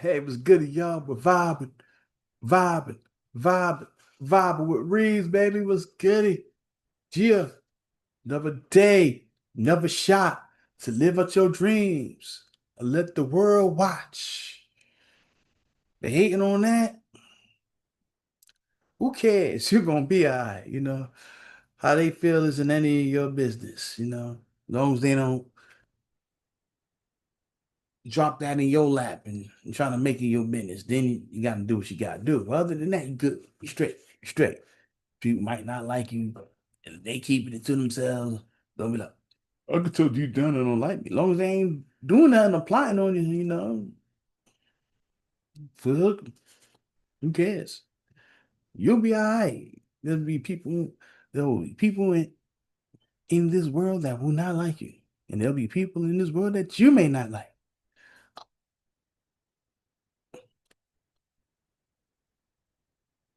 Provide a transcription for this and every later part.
Hey, it was good, y'all. We're vibing, vibing, vibing with Reeves, baby. Was goody. Yeah, another day, another shot to live out your dreams. And let the world watch. They hating on that? Who cares? You're gonna be all right, you know. How they feel isn't any of your business, you know. As long as they don't drop that in your lap and trying to make it your business, then you gotta do what you gotta do. Other than that, you good. You straight. You straight. People might not like you, and they keeping it to themselves. They'll be like, I can tell you done and don't like me. As long as they ain't doing nothing, applying on you, you know, fuck, who cares? You'll be all right. There'll be people in this world that will not like you. And there'll be people in this world that you may not like.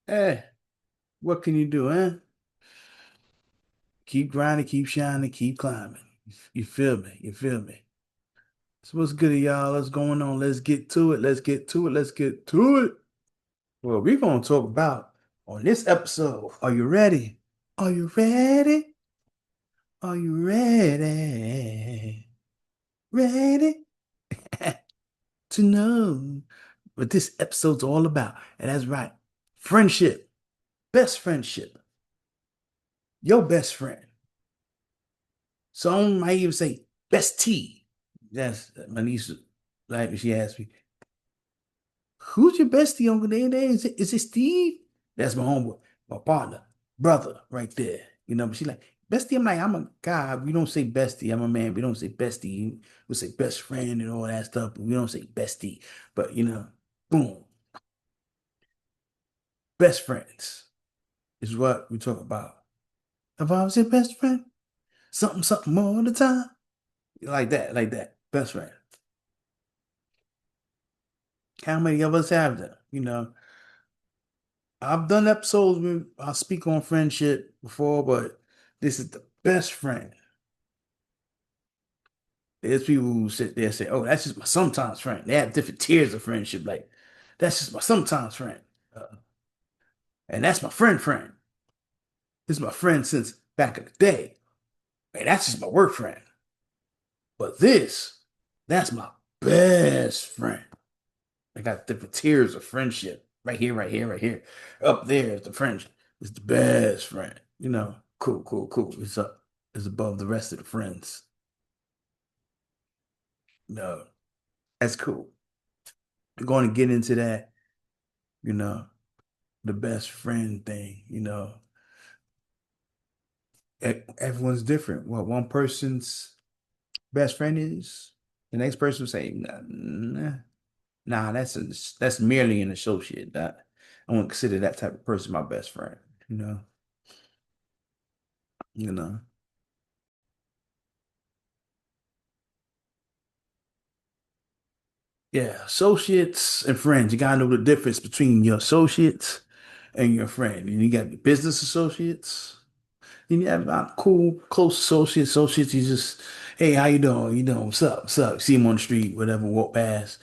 Eh, what can you do, huh? Keep grinding, keep shining, keep climbing. You feel me? You feel me? So what's good, y'all? What's going on? Let's get to it. Let's get to it. Let's get to it. Well, we're going to talk about on this episode. Are you ready? Are you ready? Are you ready? Ready to know what this episode's all about? And that's right. Friendship. Best friendship. Your best friend. Some might even say bestie. That's my niece, like she asked me, who's your bestie over there? Is it Steve? That's my homeboy, my partner, brother, right there. You know, but she like, bestie. I'm like, I'm a guy. We don't say bestie. I'm a man. We don't say bestie. We say best friend and all that stuff, but we don't say bestie. But you know, boom. Best friends is what we talk about. If I was your best friend, something, something all the time. Like that, like that. Best friend. How many of us have them? You know, I've done episodes where I speak on friendship before, but this is the best friend. There's people who sit there and say, "Oh, that's just my sometimes friend." They have different tiers of friendship. Like, that's just my sometimes friend, and that's my friend. This is my friend since back in the day. And that's just my work friend. But that's my best friend. I got different tiers of friendship. Right here, right here, right here. Up there is the friendship. It's the best friend. You know, cool, cool, cool. It's up. It's above the rest of the friends. No, that's cool. We're going to get into that, you know, the best friend thing, you know. Everyone's different. What one person's best friend is, the next person will say, nah, that's merely an associate. That I wouldn't consider that type of person my best friend, you know. You know. Yeah, associates and friends. You gotta know the difference between your associates and your friend. And you got your business associates. And you have cool, close associates. Associates, you just, hey, how you doing? You doing? What's up? What's up? See him on the street, whatever, walk past.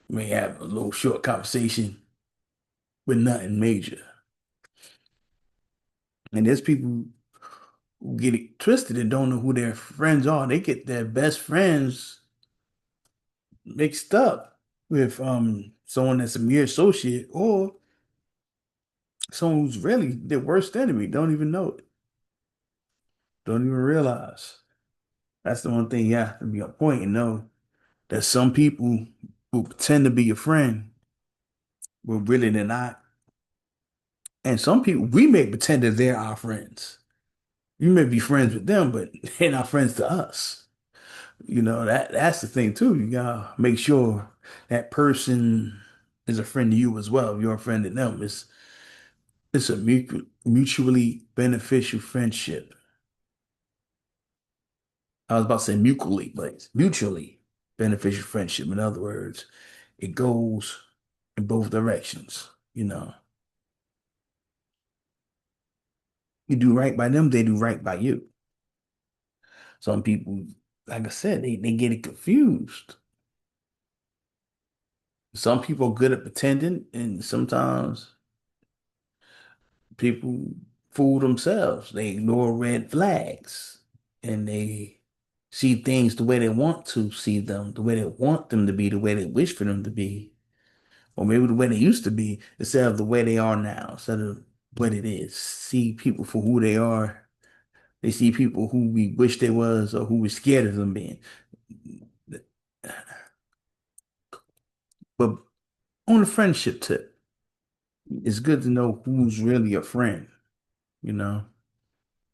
You may have a little short conversation, but nothing major. And there's people who get it twisted and don't know who their friends are. They get their best friends mixed up with someone that's a mere associate or someone who's really their worst enemy. Don't even know it. Don't even realize. That's the one thing you have to be on point and know that some people who pretend to be your friend, but really they're not. And some people we may pretend that they're our friends. You may be friends with them, but they're not friends to us. You know, that's the thing too. You gotta make sure that person is a friend to you as well. If you're a friend to them. It's a mutually beneficial friendship. I was about to say mutually, but it's mutually beneficial friendship. In other words, it goes in both directions. You know, you do right by them, they do right by you. Some people, like I said, they get it confused. Some people are good at pretending, and sometimes people fool themselves. They ignore red flags and they see things the way they want to see them, the way they want them to be, the way they wish for them to be, or maybe the way they used to be instead of the way they are now, instead of what it is. See people for who they are. They see people who we wish they was or who we're scared of them being. But on the friendship tip, it's good to know who's really a friend, you know?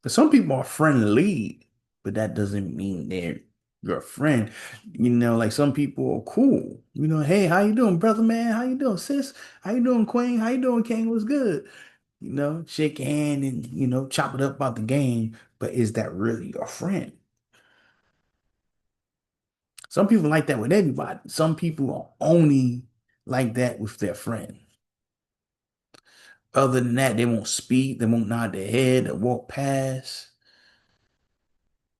'Cause some people are friendly, but that doesn't mean they're your friend. You know, like some people are cool. You know, hey, how you doing, brother man? How you doing, sis? How you doing, Queen? How you doing, King? What's good? You know, shake your hand and, chop it up about the game. But is that really your friend? Some people like that with everybody. Some people are only like that with their friend. Other than that, they won't speak, they won't nod their head, they'll walk past,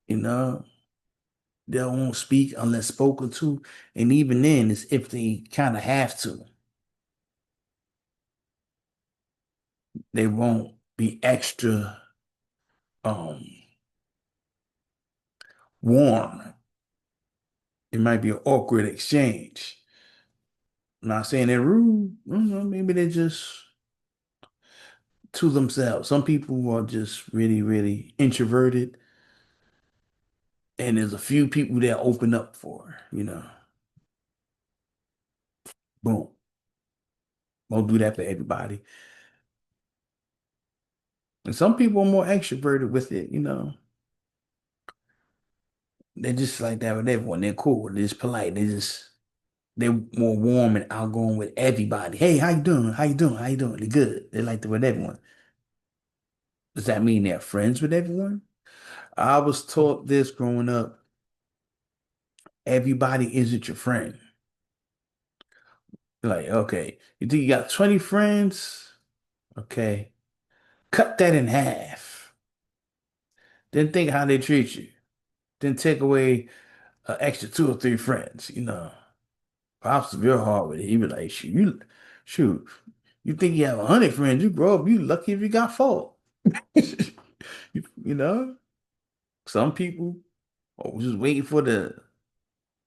you know. They won't speak unless spoken to. And even then, it's if they kind of have to. They won't be extra um warm. It might be an awkward exchange. I'm not saying they're rude. Maybe they're just to themselves. Some people are just really, really introverted. And there's a few people that open up for. Boom. Won't do that for everybody. And some people are more extroverted with it. They're just like that with everyone. They're cool. They're just polite. They're more warm and outgoing with everybody. Hey, how you doing? How you doing? How you doing? They're good. They like to with everyone. Does that mean they're friends with everyone? I was taught this growing up. Everybody isn't your friend. Like, okay, you think you got 20 friends? Okay, cut that in half. Then think how they treat you. Then take away an extra two or three friends. Pops is real hard with it. He be like, shoot, you think you have 100 friends, you grow up, you lucky if you got four. You know, some people are just waiting for the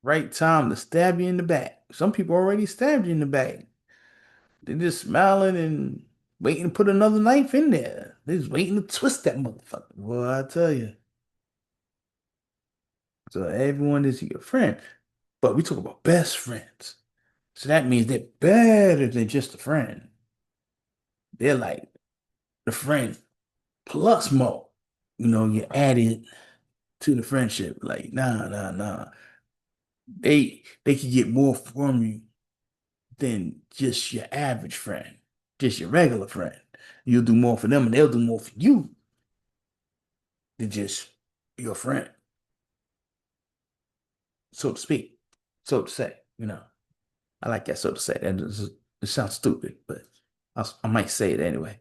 right time to stab you in the back. Some people already stabbed you in the back. They're just smiling and waiting to put another knife in there. They're just waiting to twist that motherfucker. Well, I tell you. So everyone is your friend. But we talk about best friends. So that means they're better than just a friend. They're like the friend plus more. You added to the friendship. Like, nah, nah, nah. They can get more from you than just your average friend, just your regular friend. You'll do more for them and they'll do more for you than just your friend, so to speak, so to say. I like that so to say. It sounds stupid, but I might say it anyway.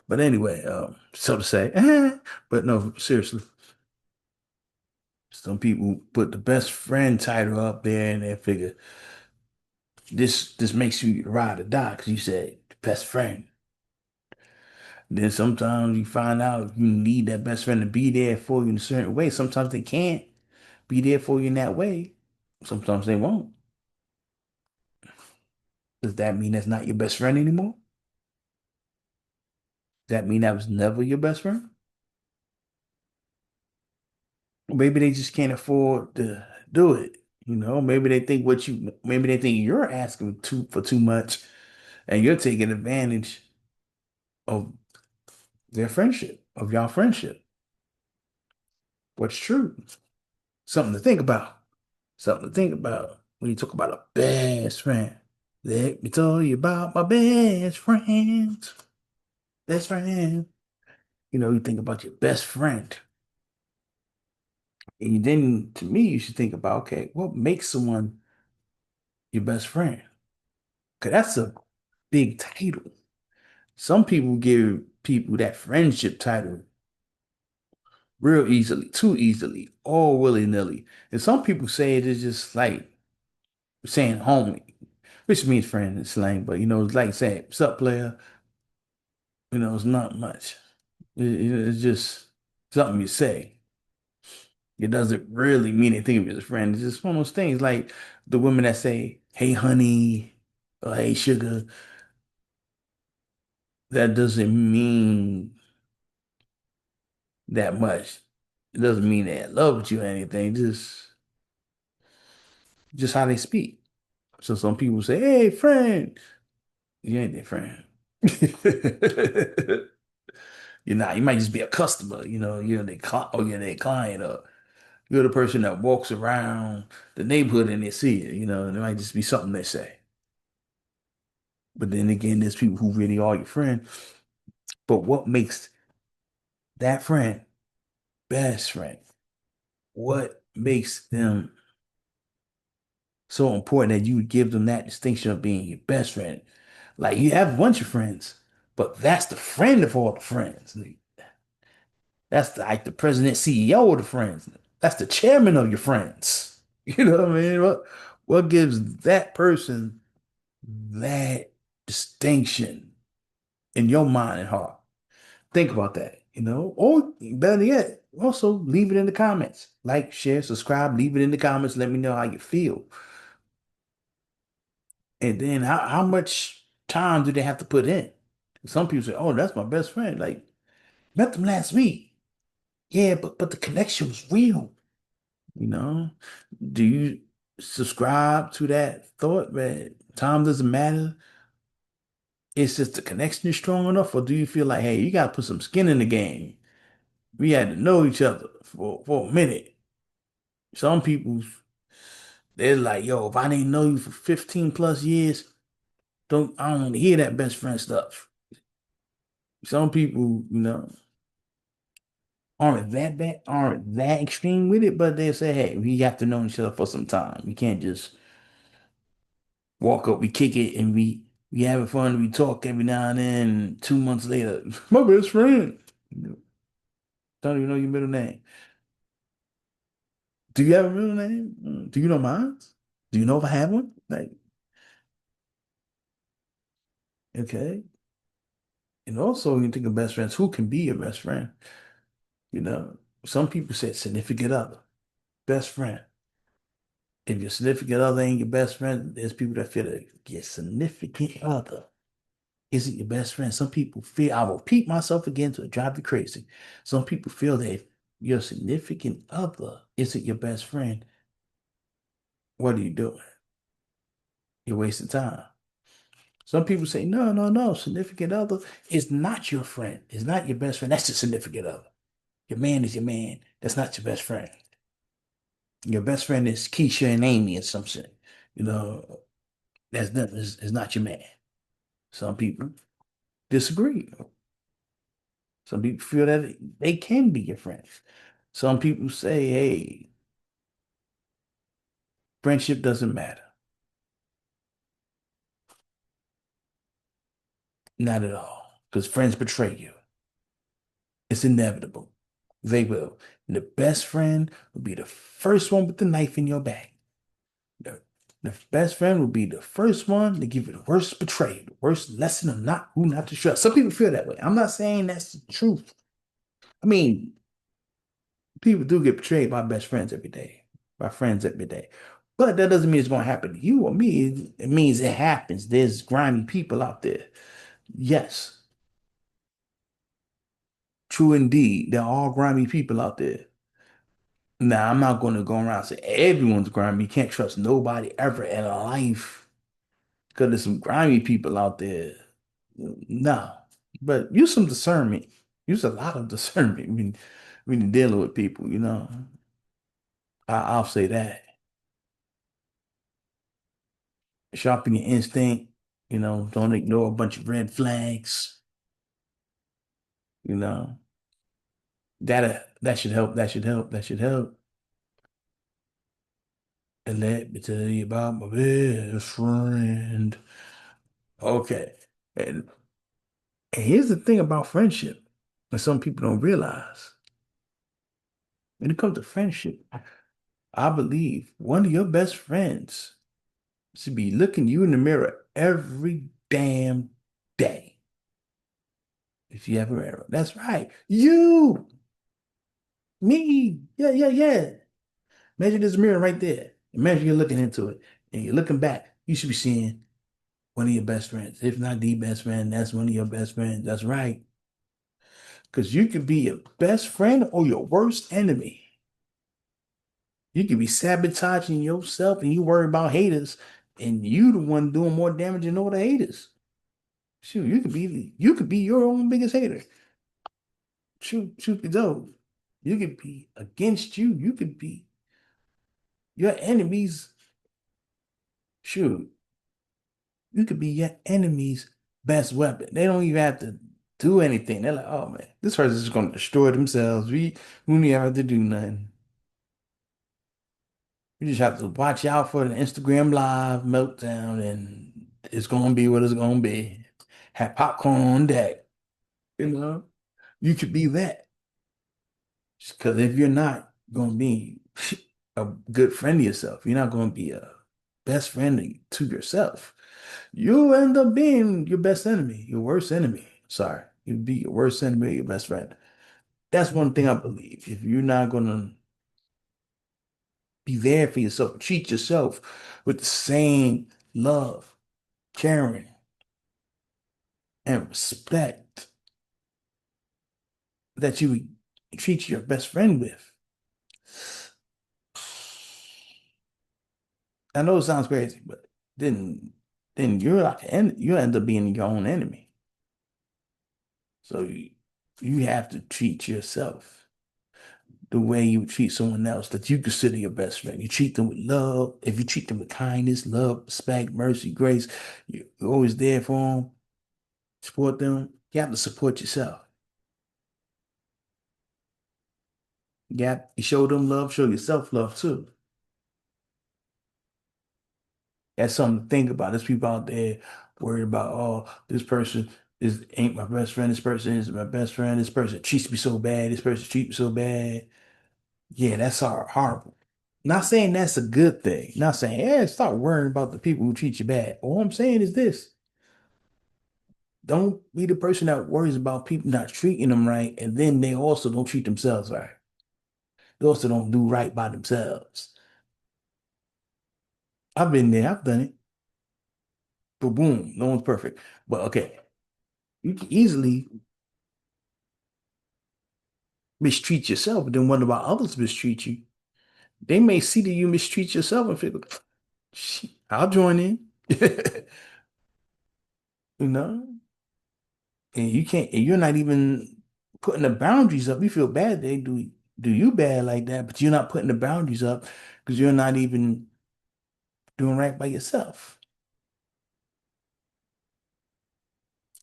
But anyway, so to say, but no, seriously, some people put the best friend title up there and they figure this makes you ride or die because you said best friend. Then sometimes you find out you need that best friend to be there for you in a certain way. Sometimes they can't be there for you in that way. Sometimes they won't. Does that mean that's not your best friend anymore? Does that mean that was never your best friend? Or maybe they just can't afford to do it. Maybe they think you're asking for too much and you're taking advantage of their friendship, of y'all friendship. What's true? Something to think about. Something to think about when you talk about a best friend. Let me tell you about my best friend. Best friend. You think about your best friend. And then to me, you should think about, okay, what makes someone your best friend? Because that's a big title. Some people give people that friendship title real easily, too easily, all willy-nilly. And some people say it is just like saying homie. which means friend in slang, but it's like saying, "Sup, player?" It's not much. It's just something you say. It doesn't really mean anything if it's a friend. It's just one of those things like the women that say, "Hey, honey," or "Hey, sugar." That doesn't mean that much. It doesn't mean they in love with you or anything. Just how they speak. So some people say, "Hey, friend." You ain't their friend. You're not. You might just be a customer. You're their client, or you're their client, or you're the person that walks around the neighborhood and they see it. And it might just be something they say. But then again, there's people who really are your friend. But what makes that friend best friend? What makes them so important that you would give them that distinction of being your best friend? Like you have a bunch of friends, but that's the friend of all the friends. Like, that's like the president, CEO of the friends. That's the chairman of your friends. You know what I mean? What gives that person that distinction in your mind and heart? Think about that. Or better yet, also leave it in the comments. Like, share, subscribe, leave it in the comments. Let me know how you feel. And then how much time do they have to put in? Some people say, "Oh, that's my best friend." Like, met them last week. Yeah, but the connection was real. You know? Do you subscribe to that thought that time doesn't matter? It's just the connection is strong enough, or do you feel like, hey, you gotta put some skin in the game? We had to know each other for a minute. Some people, they're like, yo, if I didn't know you for 15 plus years, I don't want to hear that best friend stuff. Some people, aren't that extreme with it, but they say, hey, we have to know each other for some time. We can't just walk up, we kick it, and we having fun, we talk every now and then, and 2 months later, my best friend. Don't even know your middle name. Do you have a middle name? Do you know mine? Do you know if I have one? Like, okay. And also, when you think of best friends, who can be your best friend? You know, some people say significant other, best friend. If your significant other ain't your best friend, there's people that feel that your significant other isn't your best friend. Some people feel, I will repeat myself again to drive you crazy. Some people feel that if your significant other isn't your best friend, what are you doing? You're wasting time. Some people say, no, no, no, significant other is not your friend. It's not your best friend. That's the significant other. Your man is your man. That's not your best friend. Your best friend is Keisha and Amy or some shit. You know, it's not your man. Some people disagree. Some people feel that they can be your friends. Some people say, hey, friendship doesn't matter. Not at all. Because friends betray you. It's inevitable. They will. And the best friend will be the first one with the knife in your back. The, the best friend will be the first one to give you the worst betrayal, the worst lesson of who not to trust. Some people feel that way. I'm not saying that's the truth. I mean, people do get betrayed by best friends every day, by friends every day. But that doesn't mean it's going to happen to you or me. It means it happens. There's grimy people out there. Yes, true indeed. There are grimy people out there. Now, I'm not going to go around and say everyone's grimy. You can't trust nobody ever in life because there's some grimy people out there. No, but use some discernment. Use a lot of discernment when you're dealing with people. I'll say that. Sharpen your instinct. Don't ignore a bunch of red flags. You know, that should help. That should help. That should help. And let me tell you about my best friend. Okay. And, and here's the thing about friendship that some people don't realize. When it comes to friendship, I believe one of your best friends Should be looking you in the mirror every damn day. If you have a mirror. That's right. You, me. Yeah, yeah, yeah. Imagine this mirror right there. Imagine you're looking into it and you're looking back. You should be seeing one of your best friends. If not the best friend, that's one of your best friends. That's right. Because you could be your best friend or your worst enemy. You could be sabotaging yourself and you worry about haters, and you the one doing more damage than all the haters. Shoot, you could be your own biggest hater. Shoot be told. You could be against you. You could be your enemies. Shoot, you could be your enemy's best weapon. They don't even have to do anything. They're like, oh man, this person's just gonna destroy themselves. We don't even have to do nothing. You just have to watch out for the Instagram live meltdown, and it's gonna be what it's gonna be. Have popcorn on deck, you know. You could be that. Because if you're not gonna be a good friend of yourself, you're not gonna be a best friend to yourself. You'll end up being your best enemy, your worst enemy. Sorry, you'd be your worst enemy, your best friend. That's one thing I believe. If you're not gonna be there for yourself, treat yourself with the same love, caring, and respect that you would treat your best friend with. I know it sounds crazy, but then then you're like you end up being your own enemy. So you have to treat yourself the way you would treat someone else that you consider your best friend. You treat them with love. If you treat them with kindness, love, respect, mercy, grace, you're always there for them, support them. You have to support yourself. You show them love, show yourself love too. That's something to think about. There's people out there worried about, oh, this person is ain't my best friend. This person is my best friend. This person treats me so bad. This person treats me so bad. Yeah, that's horrible. Not saying that's a good thing. Not saying, yeah, stop worrying about the people who treat you bad. All I'm saying is this. Don't be the person that worries about people not treating them right, and then they also don't treat themselves right. They also don't do right by themselves. I've been there. I've done it. But boom, no one's perfect. But okay, you can easily mistreat yourself, but then wonder why others mistreat you. They may see that you mistreat yourself and feel, I'll join in. You know? And you can't, and you're not even putting the boundaries up. You feel bad they do you bad like that, but you're not putting the boundaries up because you're not even doing right by yourself.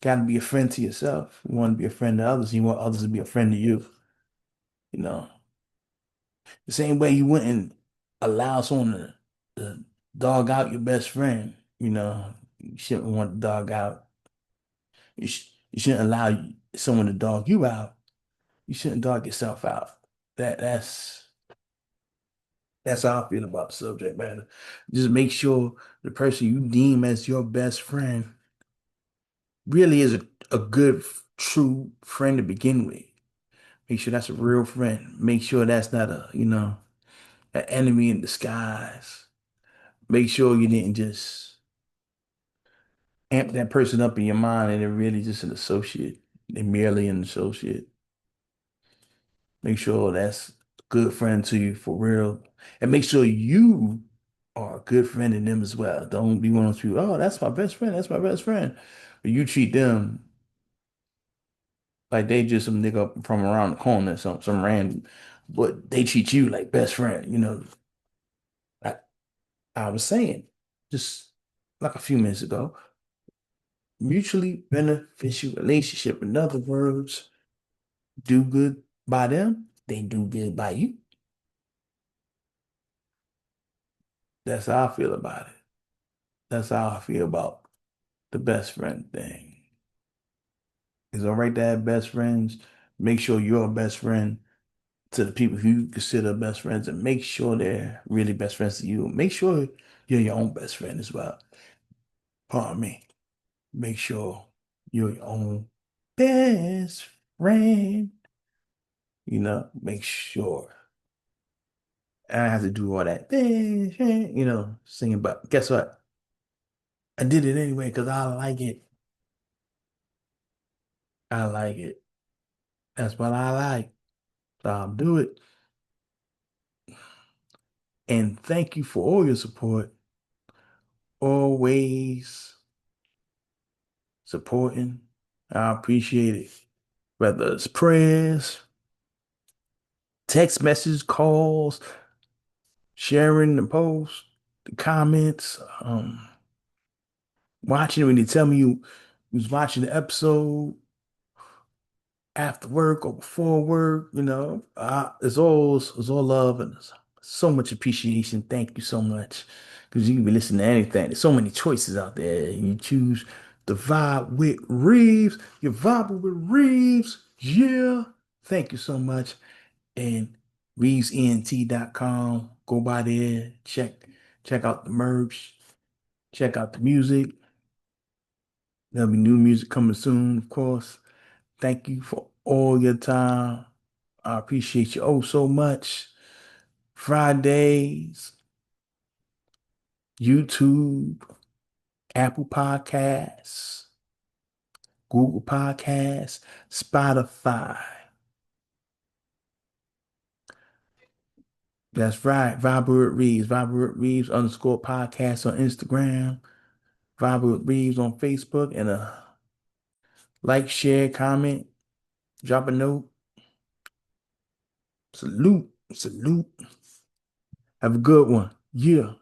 Gotta be a friend to yourself. You want to be a friend to others, you want others to be a friend to you. You know, the same way you wouldn't allow someone to dog out your best friend, you shouldn't want to dog out. You shouldn't allow someone to dog you out. You shouldn't dog yourself out. That's how I feel about the subject matter. Just make sure the person you deem as your best friend really is a good, true friend to begin with. Make sure that's a real friend. Make sure that's not an enemy in disguise. Make sure you didn't just amp that person up in your mind and they're really just an associate. They're merely an associate. Make sure that's a good friend to you for real. And make sure you are a good friend to them as well. Don't be one of those people, oh, that's my best friend. That's my best friend. But you treat them like they just some nigga from around the corner, some random, but they treat you like best friend. I, I was saying just like a few minutes ago, mutually beneficial relationship. In other words, do good by them, they do good by you. That's how I feel about it. That's how I feel about the best friend thing. It's all right to have best friends. Make sure you're a best friend. to the people who you consider best friends and make sure they're really best friends to you. Make sure you're your own best friend as well. Pardon me. Make sure you're your own best friend. Make sure. I don't have to do all that, best friend, singing. But guess what? I did it anyway because I like it. I like it. That's what I like. So I'll do it. And thank you for all your support. Always supporting. I appreciate it. Whether it's prayers, text messages, calls, sharing the posts, the comments, watching when they tell me you was watching the episode after work or before work, it's all love and so much appreciation. Thank you so much. Because you can be listening to anything. There's so many choices out there. You choose the vibe with Reeves. You're vibing with Reeves. Yeah. Thank you so much. And ReevesENT.com. Go by there. Check out the merch. Check out the music. There'll be new music coming soon, of course. Thank you for all your time. I appreciate you oh so much. Fridays, YouTube, Apple Podcasts, Google Podcasts, Spotify. That's right. Vibrant Reeves, Vibrant Reeves underscore podcast on Instagram, Vibrant Reeves on Facebook, and like, share, comment, drop a note. Salute, salute. Have a good one. Yeah.